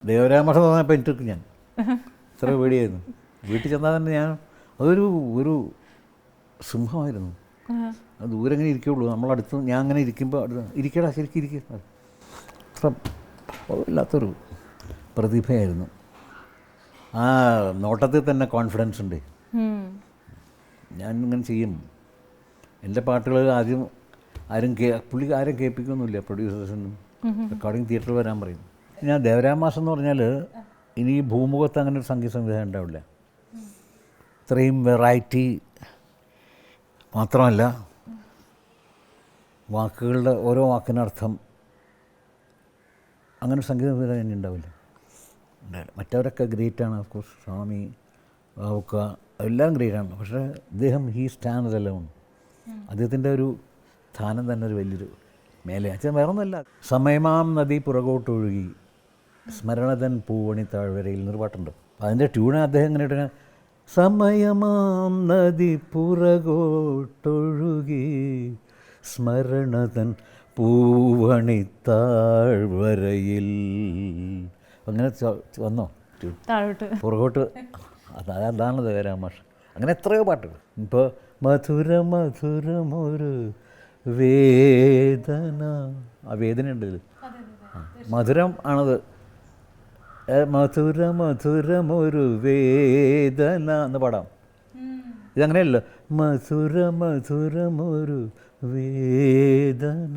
ദേവരാമാസം തോന്നിയപ്പോൾ എനിക്ക് ഞാൻ ഇത്ര പേടിയായിരുന്നു. വീട്ടിൽ ചെന്നാൽ തന്നെ ഞാൻ ഒരു സിംഹമായിരുന്നു. അത് ദൂരെ അങ്ങനെ ഇരിക്കുകയുള്ളൂ. നമ്മളടുത്ത് ഞാൻ അങ്ങനെ ഇരിക്കുമ്പോൾ ഇരിക്കടാ ശരിക്കും ഇരിക്കുക. അത്ര ഇല്ലാത്തൊരു പ്രതിഭയായിരുന്നു. ആ നോട്ടത്തിൽ തന്നെ കോൺഫിഡൻസ് ഉണ്ട്. ഞാൻ ഇങ്ങനെ ചെയ്യും. എൻ്റെ പാട്ടുകൾ ആദ്യം പുള്ളി ആരും കേൾപ്പിക്കൊന്നുമില്ല. പ്രൊഡ്യൂസേഴ്സിനും റെക്കോർഡിങ് തിയേറ്ററിൽ വരാൻ പറയും. ഞാൻ ദേവരാമാസം എന്ന് പറഞ്ഞാൽ ഇനി ഭൂമുഖത്ത് അങ്ങനെ ഒരു സംഗീത സംവിധാനം ഉണ്ടാവില്ല. ഇത്രയും വെറൈറ്റി മാത്രമല്ല, വാക്കുകളുടെ ഓരോ വാക്കിനർത്ഥം, അങ്ങനെ സംഗീത സംവിധാനം ഇനി ഉണ്ടാവില്ല. മറ്റവരൊക്കെ ഗ്രേറ്റാണ്, ഓഫ് കോഴ്സ്. സ്വാമി, ബാവുക്ക, എല്ലാം ഗ്രേറ്റാണ്. പക്ഷേ അദ്ദേഹം സ്റ്റാൻഡ്സ് അലോൺ. അദ്ദേഹത്തിൻ്റെ ഒരു സ്ഥാനം തന്നെ ഒരു വലിയൊരു മേലെ. അച്ഛൻ വേറെ ഒന്നുമല്ല. സമയമാം നദി പുറകോട്ടൊഴുകി സ്മരണതൻ പൂവണി താഴ്വരയിൽ എന്നൊരു പാട്ടുണ്ട്. അതിൻ്റെ ട്യൂണ് അദ്ദേഹം ഇങ്ങനെ ഇട്ട്, സമയമാം നദി പുറകോട്ടൊഴുകി സ്മരണതൻ പൂവണി താഴ്വരയിൽ, അങ്ങനെ വന്നോ പുറകോട്ട്. അതാണ് ദേവരാമാഷ്. അങ്ങനെ എത്രയോ പാട്ടുകൾ. ഇപ്പോൾ മധുര മധുരമൊരു വേദന, ആ വേദനയുണ്ട് ഇതിൽ. മധുരം ആണത്. മധുര മധുരമൊരു വേദന എന്ന് പാടാം. ഇതങ്ങനെയല്ലോ, മധുര മധുരമൊരു വേദന.